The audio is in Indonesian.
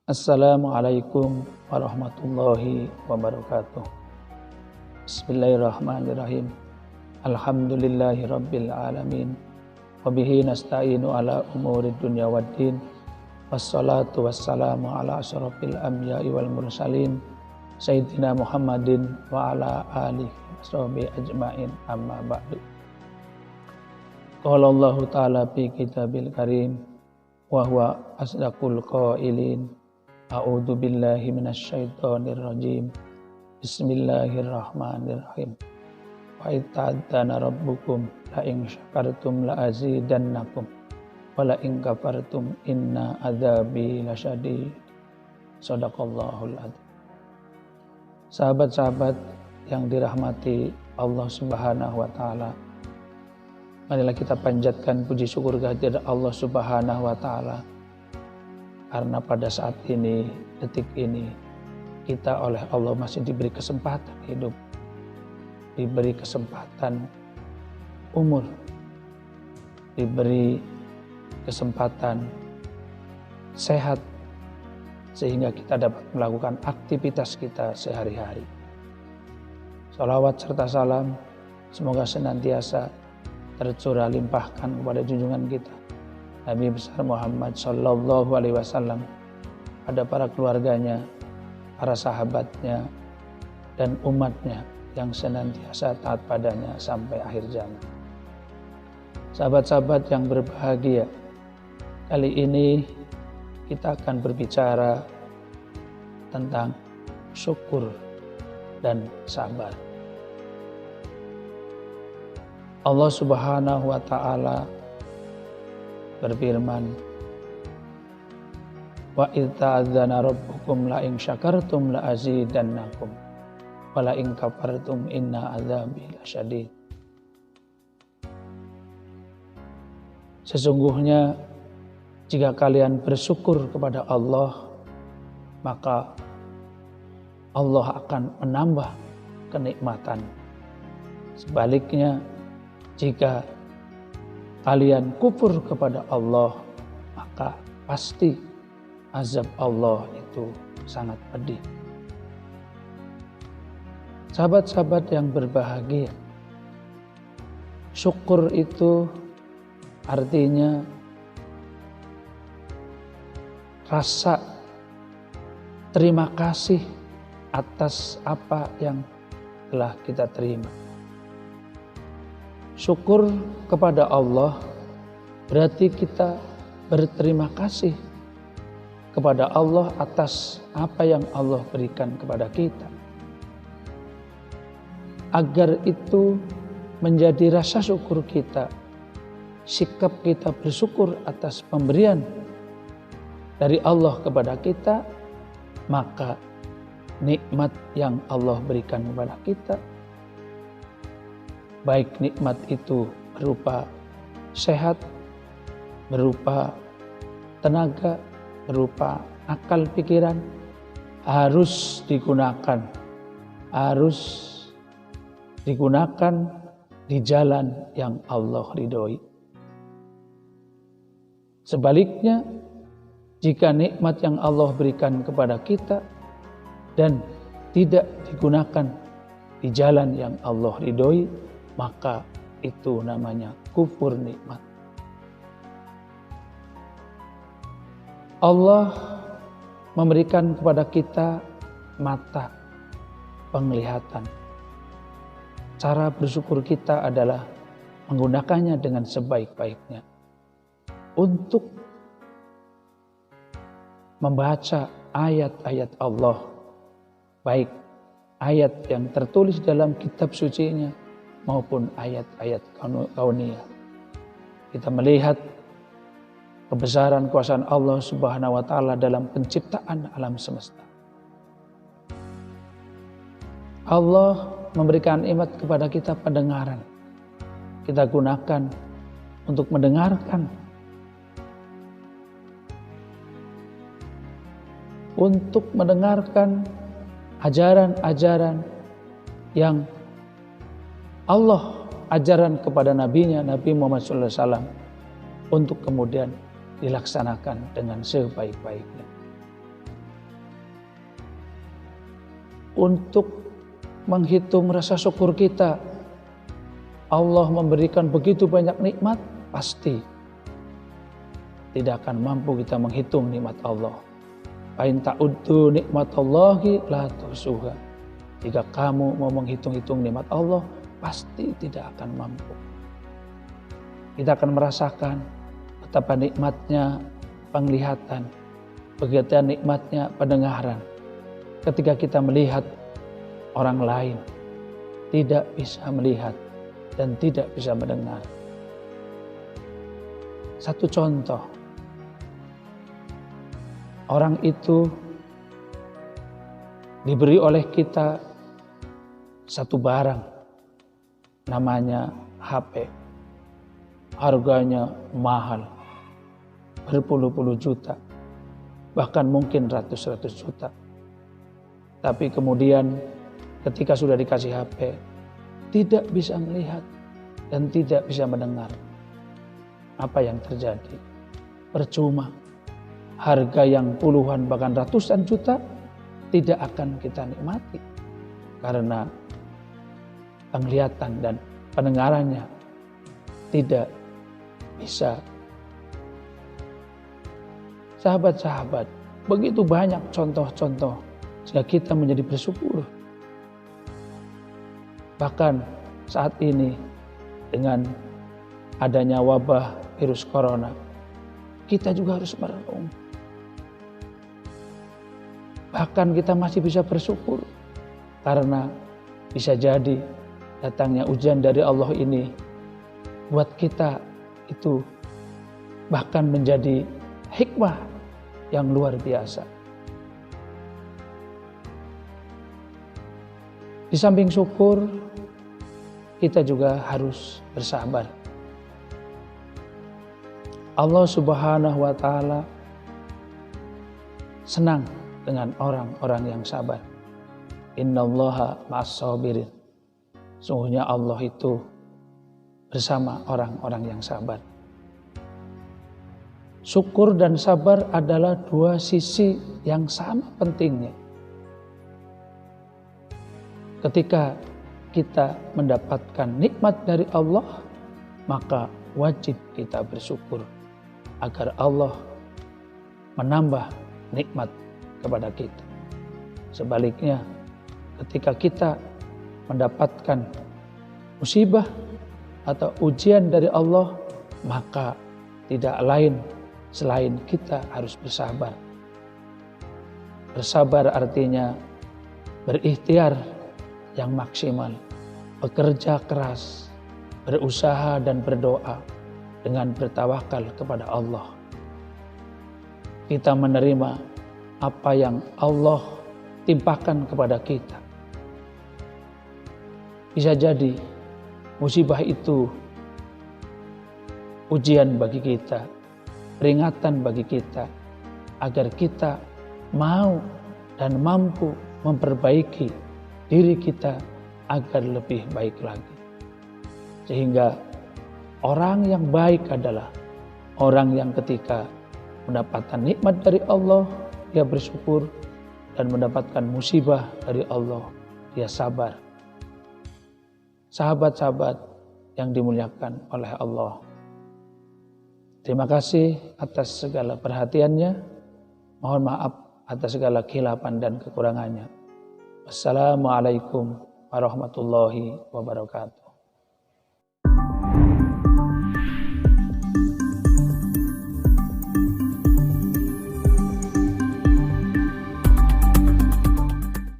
Assalamualaikum warahmatullahi wabarakatuh. Bismillahirrahmanirrahim. Alhamdulillahi rabbil alamin. Wabihi nasta'inu ala umuri dunya waddin. Wassalatu wassalamu ala asyrafil anbiya'i wal mursalin Sayyidina Muhammadin wa ala alihi washabihi ajma'in, amma ba'du. Qala Allahu ta'ala fi kitabil karim wa huwa asdaqul qailin. A'udzu billahi minasyaitonir rajim. Bismillahirrahmanirrahim. Wa ta'adzana rabbukum la in syakartum la azidannakum wa la in kafartum inna adzabi lasyadid. Shadaqallahul adzim. Sahabat-sahabat yang dirahmati Allah Subhanahu wa taala, marilah kita panjatkan puji syukur kehadirat Allah Subhanahu wa taala. Karena pada saat ini, detik ini, kita oleh Allah masih diberi kesempatan hidup, diberi kesempatan umur, diberi kesempatan sehat, sehingga kita dapat melakukan aktivitas kita sehari-hari. Shalawat serta salam semoga senantiasa tercurah limpahkan kepada junjungan kita Nabi besar Muhammad sallallahu alaihi wasallam, pada para keluarganya, para sahabatnya, dan umatnya yang senantiasa taat padanya sampai akhir zaman. Sahabat-sahabat yang berbahagia, kali ini kita akan berbicara tentang syukur dan sabar. Allah Subhanahu wa taala berfirman, wa idz ta'adzana rabbukum la in syakartum la azidannakum wa la in kafartum inna adzabi lasyadid. Sesungguhnya jika kalian bersyukur kepada Allah, maka Allah akan menambah kenikmatan. Sebaliknya, jika kalian kufur kepada Allah, maka pasti azab Allah itu sangat pedih. Sahabat-sahabat yang berbahagia, syukur itu artinya rasa terima kasih atas apa yang telah kita terima. Syukur kepada Allah berarti kita berterima kasih kepada Allah atas apa yang Allah berikan kepada kita. Agar itu menjadi rasa syukur kita, sikap kita bersyukur atas pemberian dari Allah kepada kita, maka nikmat yang Allah berikan kepada kita, baik nikmat itu berupa sehat, berupa tenaga, berupa akal pikiran, harus digunakan di jalan yang Allah ridhoi. Sebaliknya, jika nikmat yang Allah berikan kepada kita dan tidak digunakan di jalan yang Allah ridhoi, maka itu namanya kufur nikmat. Allah memberikan kepada kita mata penglihatan. Cara bersyukur kita adalah menggunakannya dengan sebaik-baiknya untuk membaca ayat-ayat Allah, baik ayat yang tertulis dalam kitab sucinya maupun ayat-ayat kauniyah. Kita melihat kebesaran kuasa Allah Subhanahu wa taala dalam penciptaan alam semesta. Allah memberikan nikmat kepada kita pendengaran. Kita gunakan untuk mendengarkan, ajaran-ajaran yang Allah ajaran kepada nabinya, Nabi Muhammad SAW, untuk kemudian dilaksanakan dengan sebaik-baiknya. untuk menghitung rasa syukur kita. Allah memberikan begitu banyak nikmat, pasti tidak akan mampu kita menghitung nikmat Allah. Fa in ta'uddu nikmatallahi la tuhsuha. Jika kamu mau menghitung-hitung nikmat Allah, pasti tidak akan mampu. Kita akan merasakan betapa nikmatnya penglihatan, begitu nikmatnya pendengaran. Ketika kita melihat orang lain tidak bisa melihat dan tidak bisa mendengar. Satu contoh, orang itu diberi oleh kita satu barang, namanya HP. Harganya mahal, berpuluh-puluh juta, bahkan mungkin ratus-ratus juta. Tapi kemudian ketika sudah dikasih HP, tidak bisa melihat dan tidak bisa mendengar. Apa yang terjadi? Percuma. Harga yang puluhan bahkan ratusan juta tidak akan kita nikmati karena penglihatan dan pendengarannya tidak bisa. Sahabat-sahabat, begitu banyak contoh-contoh sehingga kita menjadi bersyukur. Bahkan saat ini dengan adanya wabah virus corona, kita juga harus merenung. Bahkan kita masih bisa bersyukur karena bisa jadi datangnya ujian dari Allah ini buat kita itu bahkan menjadi hikmah yang luar biasa. Di samping syukur, kita juga harus bersabar. Allah Subhanahu wa Ta'ala senang dengan orang-orang yang sabar. Innallaha ma'as-sabirin. Sungguhnya Allah itu bersama orang-orang yang sabar. Syukur dan sabar adalah dua sisi yang sama pentingnya. Ketika kita mendapatkan nikmat dari Allah, maka wajib kita bersyukur agar Allah menambah nikmat kepada kita. Sebaliknya, ketika kita mendapatkan musibah atau ujian dari Allah, maka tidak lain selain kita harus bersabar. Bersabar artinya berikhtiar yang maksimal, bekerja keras, berusaha dan berdoa dengan bertawakal kepada Allah. Kita menerima apa yang Allah timpakan kepada kita. Bisa jadi musibah itu ujian bagi kita, peringatan bagi kita, agar kita mau dan mampu memperbaiki diri kita agar lebih baik lagi. Sehingga orang yang baik adalah orang yang ketika mendapatkan nikmat dari Allah, dia bersyukur, dan mendapatkan musibah dari Allah, dia sabar. Sahabat-sahabat yang dimuliakan oleh Allah, terima kasih atas segala perhatiannya. Mohon maaf atas segala khilapan dan kekurangannya. Wassalamualaikum warahmatullahi wabarakatuh.